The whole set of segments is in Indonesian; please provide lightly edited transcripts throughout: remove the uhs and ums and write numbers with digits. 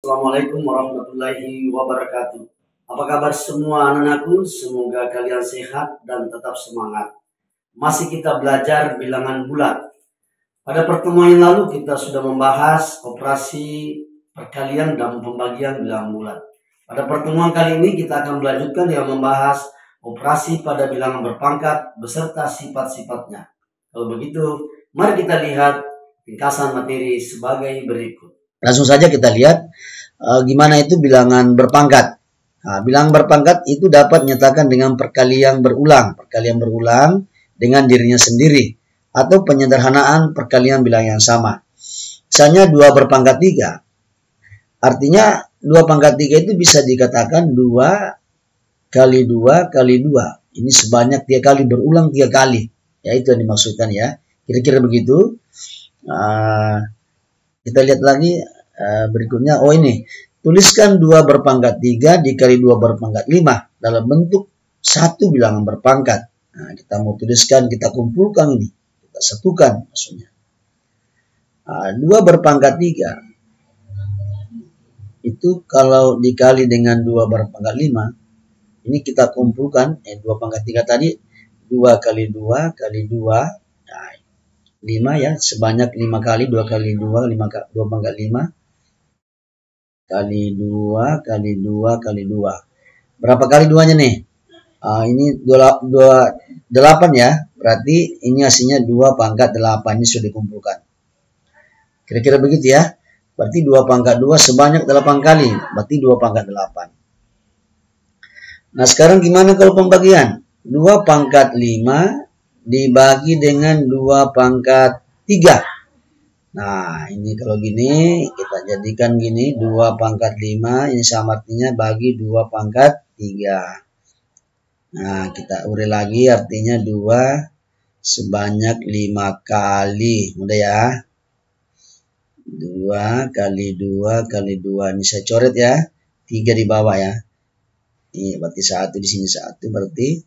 Assalamualaikum warahmatullahi wabarakatuh. Apa kabar semua anak-anakku? Semoga kalian sehat dan tetap semangat. Masih kita belajar bilangan bulat. Pada pertemuan yang lalu kita sudah membahas operasi perkalian dan pembagian bilangan bulat. Pada pertemuan kali ini kita akan melanjutkan dengan membahas operasi pada bilangan berpangkat beserta sifat-sifatnya. Kalau begitu, mari kita lihat ringkasan materi sebagai berikut. Langsung saja kita lihat gimana itu bilangan berpangkat. Nah, bilangan berpangkat itu dapat menyatakan dengan perkalian berulang dengan dirinya sendiri, atau penyederhanaan perkalian bilangan yang sama. Misalnya 2 berpangkat 3. Artinya 2 pangkat 3 itu bisa dikatakan 2 kali 2 kali 2. Ini sebanyak 3 kali, berulang 3 kali. Ya, itu yang dimaksudkan ya. Kira-kira begitu. Kita lihat lagi berikutnya. Oh, ini. Tuliskan 2 berpangkat 3 dikali 2 berpangkat 5 dalam bentuk satu bilangan berpangkat. Nah, kita mau tuliskan, kita kumpulkan ini. Kita satukan maksudnya. 2 berpangkat 3 itu kalau dikali dengan 2 berpangkat 5, ini kita kumpulkan 2 pangkat 3 tadi, 2 kali 2 kali 2, nah, 5 ya, sebanyak 5 kali, 2 kali 2, 2 pangkat 5, kali 2 kali 2 kali 2. Berapa kali 2-nya nih? Ini 8 ya, berarti ini hasilnya 2 pangkat 8, ini sudah dikumpulkan. Kira-kira begitu ya. Berarti 2 pangkat 2 sebanyak 8 kali, berarti 2 pangkat 8. Nah, sekarang gimana kalau pembagian? 2 pangkat 5 dibagi dengan 2 pangkat 3. Nah, ini kalau gini, kita jadikan gini, 2 pangkat 5, ini sama artinya bagi 2 pangkat 3. Nah, kita urai lagi, artinya 2 sebanyak 5 kali. Mudah ya. 2 kali 2 kali 2. Ini saya coret ya. 3 di bawah ya. Ini berarti 1 di sini 1, berarti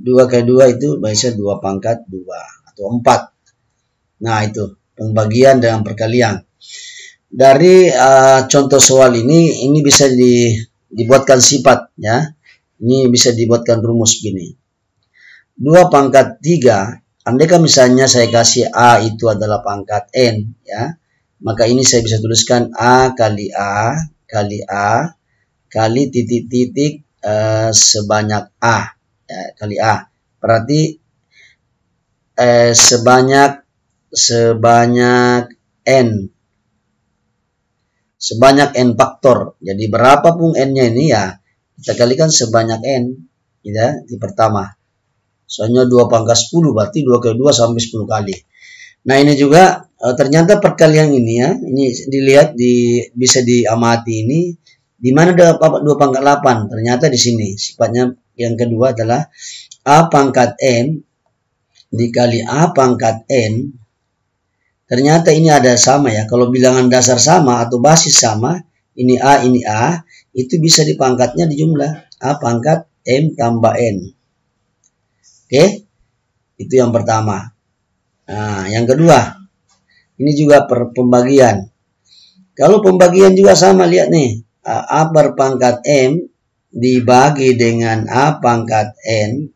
2 kali 2 itu biasanya 2 pangkat 2 atau 4. Nah, itu pembagian dengan perkalian. Dari contoh soal ini bisa dibuatkan sifat ya. Ini bisa dibuatkan rumus gini. 2 pangkat 3, andaikan misalnya saya kasih A itu adalah pangkat N ya. Maka ini saya bisa tuliskan A kali A kali A kali titik-titik sebanyak A ya, kali A. Berarti sebanyak N. Sebanyak N faktor. Jadi berapapun N-nya ini ya, kita kalikan sebanyak N. Ya, di pertama. Soalnya 2 pangkat 10, berarti 2 kali 2 sampai 10 kali. Nah, ini juga ternyata perkalian ini ya, ini dilihat bisa diamati ini. Di mana ada 2 pangkat 8? Ternyata di sini. Sifatnya yang kedua adalah A pangkat N dikali A pangkat N. Ternyata ini ada sama ya. Kalau bilangan dasar sama atau basis sama, ini A, itu bisa dipangkatnya di jumlah A pangkat M tambah N. Oke, itu yang pertama. Nah, yang kedua, ini juga pembagian. Kalau pembagian juga sama, lihat nih. A berpangkat M dibagi dengan A pangkat N.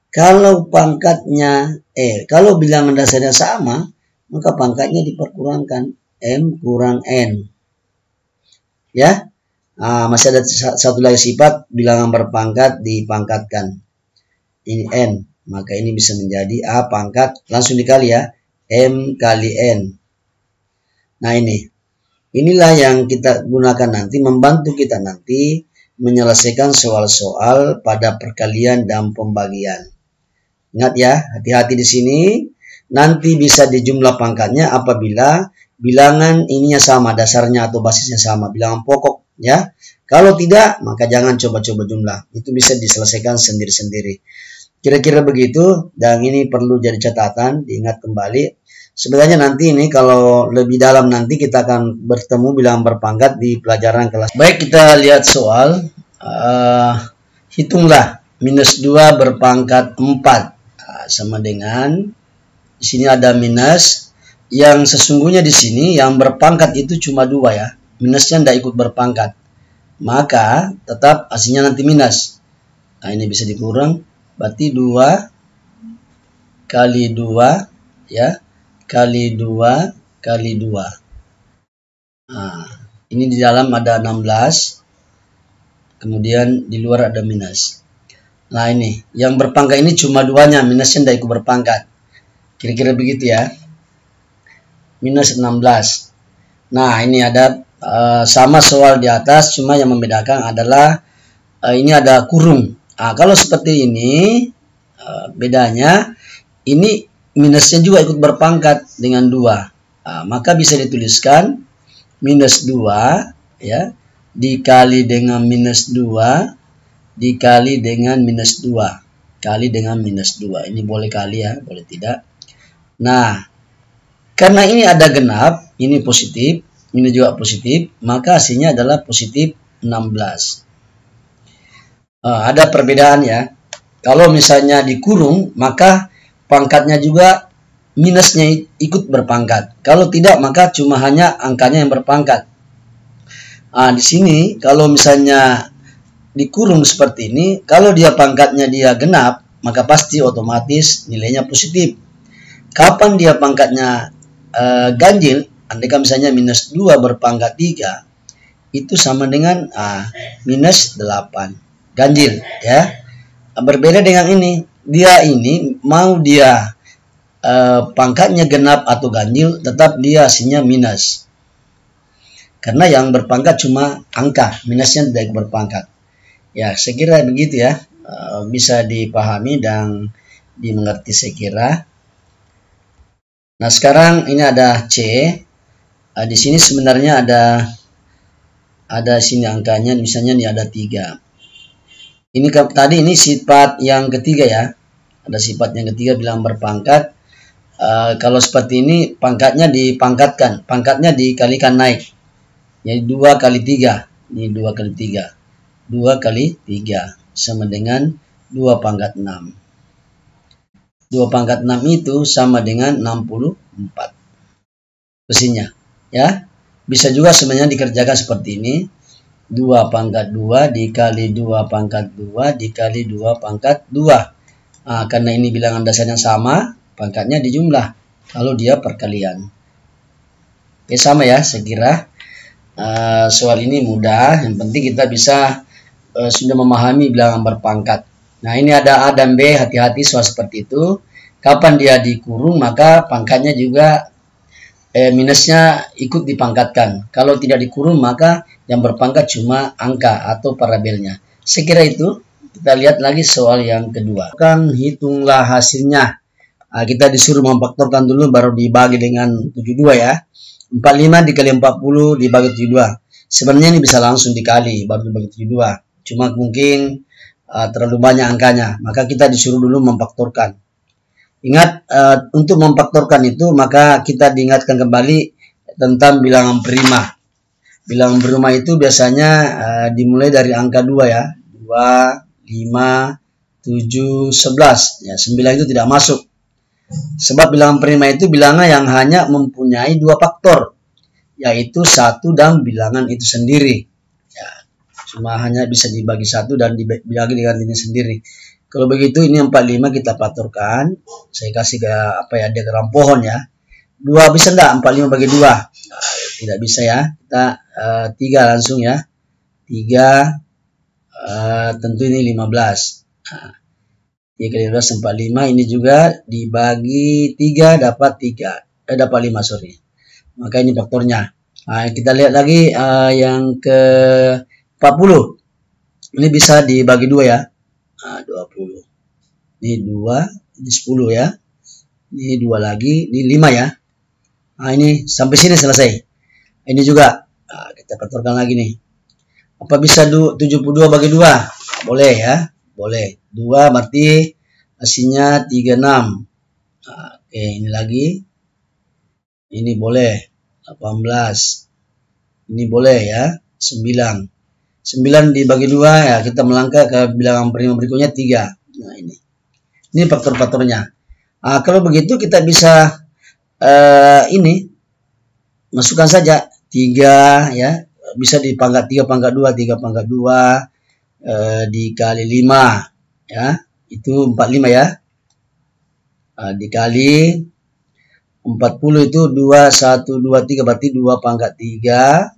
Kalau pangkatnya, kalau bilangan dasarnya sama, maka pangkatnya diperkurangkan M kurang N. Ya. Nah, masih ada satu lagi sifat bilangan berpangkat dipangkatkan. Ini N. Maka ini bisa menjadi A pangkat, langsung dikali ya, M kali N. Nah, inilah yang kita gunakan nanti, membantu kita nanti menyelesaikan soal-soal pada perkalian dan pembagian. Ingat ya, hati-hati di sini. Nanti bisa dijumlah pangkatnya apabila bilangan ininya sama, dasarnya atau basisnya sama, bilangan pokok ya. Kalau tidak, maka jangan coba-coba jumlah. Itu bisa diselesaikan sendiri-sendiri. Kira-kira begitu, dan ini perlu jadi catatan, diingat kembali. Sebenarnya nanti ini kalau lebih dalam nanti kita akan bertemu bilangan berpangkat di pelajaran kelas. Baik, kita lihat soal. Hitunglah minus 2 berpangkat 4 sama dengan, di sini ada minus, yang sesungguhnya di sini yang berpangkat itu cuma 2 ya. minusnya tidak ikut berpangkat, maka tetap hasilnya nanti minus. Nah, ini bisa dikurang, berarti 2 kali 2 ya, kali 2 kali 2. Nah, ini di dalam ada 16, kemudian di luar ada minus. Nah, ini yang berpangkat ini cuma 2-nya, minusnya tidak ikut berpangkat. Kira-kira begitu ya. Minus 16. Nah, ini ada sama soal di atas, cuma yang membedakan adalah ini ada kurung. Nah, kalau seperti ini bedanya, ini minusnya juga ikut berpangkat dengan 2. Nah, maka bisa dituliskan minus 2 ya, dikali dengan minus 2 dikali dengan minus 2 kali dengan minus 2. Ini boleh kali ya, boleh tidak. Nah, karena ini ada genap, ini positif, ini juga positif, maka hasilnya adalah positif 16. Ada perbedaan ya. Kalau misalnya dikurung, maka pangkatnya juga minusnya ikut berpangkat. Kalau tidak, maka cuma hanya angkanya yang berpangkat. Di sini kalau misalnya dikurung seperti ini, kalau dia pangkatnya dia genap, maka pasti otomatis nilainya positif. Kapan dia pangkatnya ganjil, andaikan misalnya minus 2 berpangkat 3, itu sama dengan minus 8. Ganjil ya. Berbeda dengan ini, dia ini mau dia pangkatnya genap atau ganjil, tetap dia hasilnya minus. Karena yang berpangkat cuma angka, minusnya tidak berpangkat. Ya, saya kira begitu ya. Bisa dipahami dan dimengerti saya kira. Nah, sekarang ini ada C. Di sini sebenarnya ada sini angkanya, misalnya ini ada 3. Ini tadi ini sifat yang ketiga ya. Ada sifat yang ketiga bilang berpangkat. Kalau seperti ini pangkatnya dipangkatkan, pangkatnya dikalikan naik. Jadi 2 kali 3. Ini 2 kali 3. 2 kali 3 sama dengan 2 pangkat 6. 2 pangkat 6 itu sama dengan 64. Besinya ya. Bisa juga sebenarnya dikerjakan seperti ini. 2 pangkat 2 dikali 2 pangkat 2 dikali 2 pangkat 2. Karena ini bilangan dasarnya sama, pangkatnya dijumlah. Kalau dia perkalian. Oke, sama ya, saya kira. Soal ini mudah. Yang penting kita bisa sudah memahami bilangan berpangkat. Nah, ini ada A dan B, hati-hati soal seperti itu. Kapan dia dikurung, maka pangkatnya juga minusnya ikut dipangkatkan. Kalau tidak dikurung, maka yang berpangkat cuma angka atau parabelnya. Saya kira itu. Kita lihat lagi soal yang kedua. Hitunglah hasilnya. Kita disuruh memfaktorkan dulu, baru dibagi dengan 72 ya. 45 dikali 40 dibagi 72. Sebenarnya ini bisa langsung dikali, baru dibagi 72. Cuma mungkin terlalu banyak angkanya. Maka kita disuruh dulu memfaktorkan. Ingat, untuk memfaktorkan itu, maka kita diingatkan kembali tentang bilangan prima. Bilangan prima itu biasanya dimulai dari angka 2 ya. 2, 5, 7, 11. Ya, 9 itu tidak masuk. Sebab bilangan prima itu bilangan yang hanya mempunyai 2 faktor. Yaitu 1 dan bilangan itu sendiri. Ya, cuma hanya bisa dibagi 1 dan dibagi dengan ini sendiri. Kalau begitu ini 45 kita faktorkan. Saya kasih ke diagram pohon ya. 2 bisa enggak? 45 bagi 2. Tidak bisa ya. Kita 3 langsung ya. 3 tentu ini 15. 3 kali 15 45, ini juga dibagi 3 dapat 3. Dapat 5 sorry. Maka ini faktornya. Kita lihat lagi yang ke 40. Ini bisa dibagi 2 ya. 20. Ini 2, ini 10 ya. Ini 2 lagi, ini 5 ya. Ini sampai sini selesai. Ini juga kita faktorkan lagi nih. Apa bisa 72 bagi 2? Boleh ya. Boleh. 2 berarti hasilnya 36. Oke, ini lagi. Ini boleh. 18. Ini boleh ya. 9. 9 dibagi 2 ya, kita melangkah ke bilangan prima berikutnya 3. Nah, ini faktor-faktornya. Kalau begitu kita bisa ini masukkan saja 3 ya. bisa di pangkat 3 pangkat 2, 3 pangkat 2 dikali 5 ya, itu 45 ya. Dikali 40 itu 2, 1, 2, 3 berarti 2 pangkat 3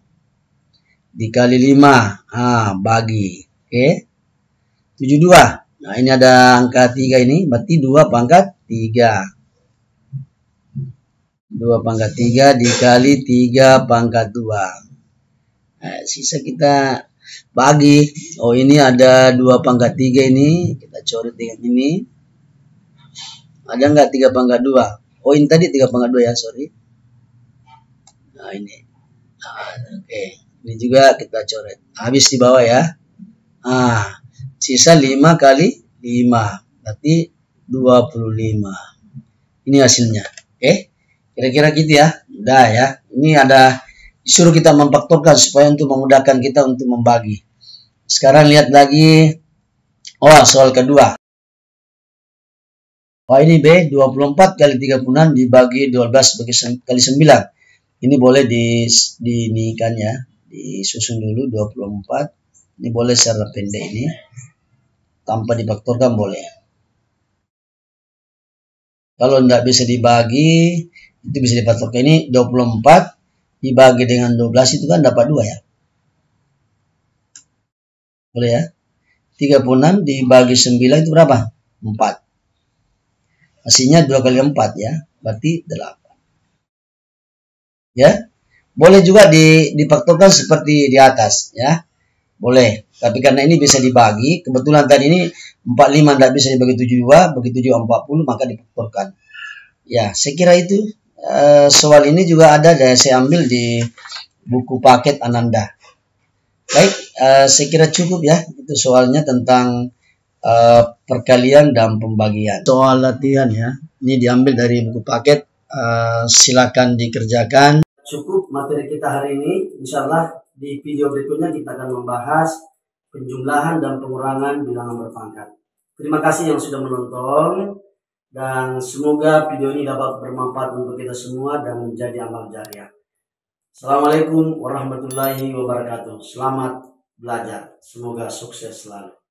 dikali 5 bagi oke 72. Nah ini ada angka 3 ini berarti 2 pangkat 3 dikali 3 pangkat 2. Nah, sisa kita bagi. Oh ini ada 2 pangkat 3 ini kita coret dengan ini. Ada nggak 3 pangkat 2? Oh ini tadi 3 pangkat 2 ya, sorry. Nah ini. Oke. Ini juga kita coret. Habis di bawah ya. Sisa 5 kali 5. Berarti 25. Ini hasilnya. Oke. Kira-kira gitu ya. Udah ya. Ini ada disuruh kita memfaktorkan supaya untuk memudahkan kita untuk membagi. Sekarang lihat lagi. Soal kedua. Ini B, 24 kali 36 dibagi 12 kali 9. Ini boleh dinikan ya. Disusun dulu 24. Ini boleh secara pendek ini. Tanpa difaktorkan boleh. Kalau tidak bisa dibagi, itu bisa difaktorkan. Ini 24 dibagi dengan 12 itu kan dapat 2 ya. Boleh ya. 36 dibagi 9 itu berapa? 4. Hasilnya 2 kali 4 ya, berarti 8. Ya, boleh juga difaktorkan seperti di atas ya, boleh. Tapi karena ini bisa dibagi, kebetulan tadi ini 45 tidak bisa dibagi 72, bagi 7 40, maka difaktorkan. Ya, saya kira itu. Soal ini juga ada, saya ambil di buku paket Ananda. Baik, saya kira cukup ya, itu soalnya tentang perkalian dan pembagian. Soal latihan ya, ini diambil dari buku paket, silakan dikerjakan. Cukup materi kita hari ini. Insya Allah di video berikutnya kita akan membahas penjumlahan dan pengurangan bilangan berpangkat. Terima kasih yang sudah menonton dan semoga video ini dapat bermanfaat untuk kita semua dan menjadi amal jariah. Assalamualaikum warahmatullahi wabarakatuh. Selamat belajar. Semoga sukses selalu.